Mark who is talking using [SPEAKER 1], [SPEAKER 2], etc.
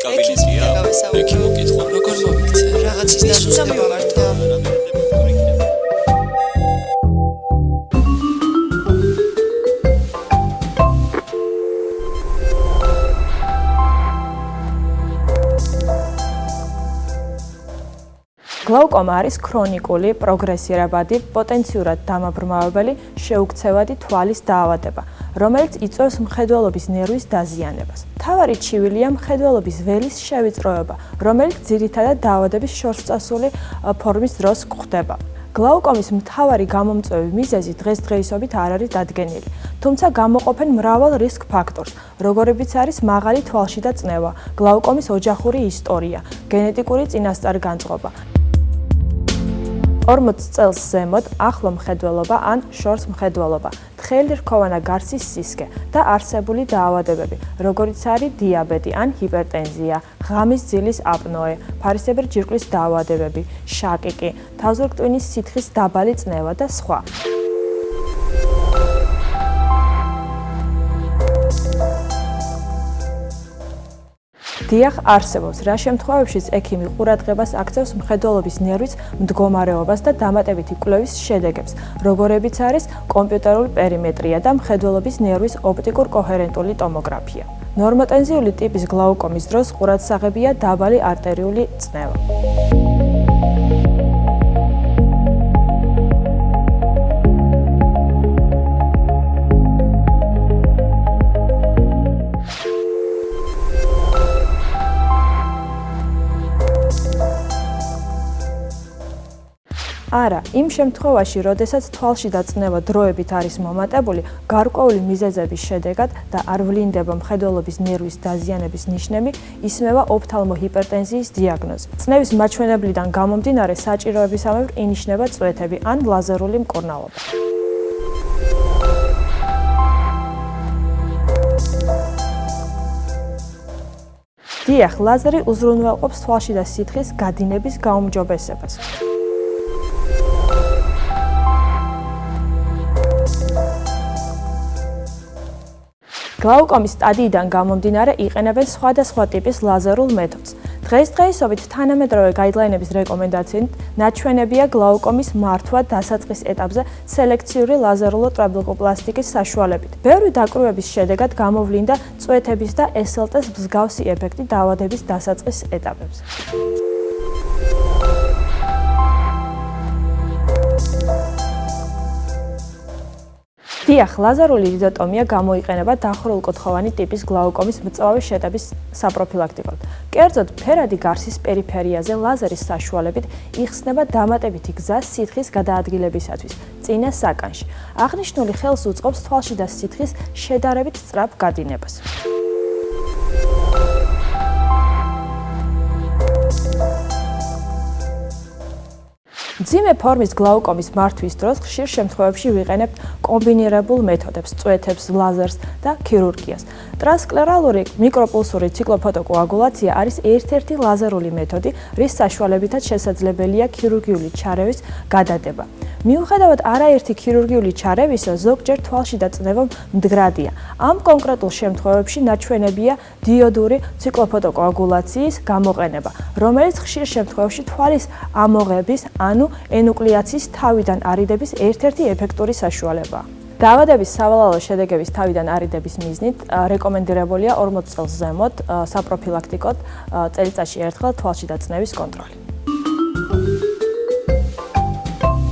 [SPEAKER 1] კაბინეტია. ექი მოკითხო.
[SPEAKER 2] როგორ მოვიქცე?
[SPEAKER 3] რაღაცის დასუსტება მართლა.
[SPEAKER 4] გლაუკომა არის ქრონიკული, პროგრესირებადი, პოტენციურად დამაბრმავებელი, შეუქცევადი თვალის დაავადება, რომელიც იწვევს მხედველობის ნერვის დაზიანებას. მთავარი ჩივილია მხედველობის ველის შევიწროება, რომელიც ძირითადად დაავადების შორსწასული ფორმის დროს გვხვდება. გლაუკომის მთავარი გამომწვევი მიზეზი დღესდღეობით არ არის დადგენილი, თუმცა გამოყოფენ მრავალ რისკ ფაქტორს, როგორებიც არის მაღალი თვალშიდა წნევა, გლაუკომის ოჯახური ისტორია, გენეტიკური წინასწარ-განწყობა. 40 წელს ზემოთ ახლო მხედველობა ან შორს მხედველობა, თხელი რქოვანა გარსის სისქე და არსებული დაავადებები, როგორიც არის დიაბეტი ან ჰიპერტენზია, ღამის ძილის აპნოე, ფარისებრი ჯირკვლის დაავადებები, შაკიკი, თავზურგტვინის სითხის დაბალი წნევა და სხვა. დიახ, არსებობს, რა შემთხვევებშიც ექიმი ყურადღებას აქცევს მხედველობის ნერვის მდგომარეობას და დამატებითი კვლევის შედეგებს, როგორებიც არის კომპიუტერული პერიმეტრია და მხედველობის ნერვის ოპტიკურ კოჰერენტული ტომოგრაფია. ნორმოტენზიული ტიპის გლაუკომის დროს ყურადსაღებია დაბალი არტერიული წნევა. არა, იმ შემთხვევაში, როდესაც თვალშიდა წნევა დროებით არის მომატებული, გარკვეული მიზეზების შედეგად და არ ვლინდება მხედველობის ნერვის დაზიანების ნიშნები, ისმევა ოფთალმოჰიპერტენზიის დიაგნოზი. წნევის მაჩვენებლიდან გამომდინარე საჭიროებისამებრ ინიშნება წვეთები ან ლაზერული მკურნალობა. დიახ, ლაზერი უზრუნველყოფს თვალშიდა სითხის გადინების გაუმჯობესებას. გლაუკომის სტადიიდან გამომდინარე იყენებენ სხვადასხვა ტიპის ლაზერულ მეთოდს. დღესდღეობით თანამედროვე გაიდლაინების რეკომენდაციით ნაჩვენებია გლაუკომის მართვა დასაწყის ეტაპზე სელექციური ლაზერულო-ტრაბეკოპლასტიკის საშუალებით. ბევრი დაკრუების შედეგად გამოვლინდა წვეთების და SLT-ს მსგავსი ეფექტი დაავადების დასაწყის ეტაპებზე. დიახ, ლაზერული რიდოტომია გამოიყენება დახრილკუთხოვანი ტიპის გლაუკომის მწვავე შეტევის საპროფილაქტიკოდ. კერძოდ, ფერადი გარსის პერიფერიაზე ლაზერის საშუალებით იხსნება დამატებითი გზა სითხის გადაადგილებისათვის წინა საკანში. აღნიშნული ხელს უწყობს თვალშიდა სითხის შედარებით სწრაფ გადინებას. მძიმე ფორმის გლაუკომის მართვის დროს ხშირ შემთხვევებში ვიყენებთ კომბინირებულ მეთოდებს, წვეთებს, ლაზერს და ქირურგიას. ტრანსკლერალური მიკროპულსური ციკლოფოტოკოაგულაცია არის ერთ-ერთი ლაზერული მეთოდი, რის საშუალებითაც შესაძლებელია ქირურგიული ჩარევის გადადება. მიუხედავად არაერთი ქირურგიული ჩარევისა, ზოგჯერ თვალშიდა წნევა მდგრადია. ამ კონკრეტულ შემთხვევებში ნაჩვენებია დიოდური ციკლოფოტოკოაგულაციის გამოყენება, რომელიც ხშირ შემთხვევებში თვალის ამოღების, ანუ ენუკლეაციის თავიდან არიდების ერთ-ერთი ეფექტური საშუალებაა. დაავადების სავალალო შედეგების თავიდან არიდების მიზნით რეკომენდირებულია 40 წელს ზემოთ საპროფილაქტიკოდ წელიწადში ერთხელ თვალშიდა წნევის კონტროლი.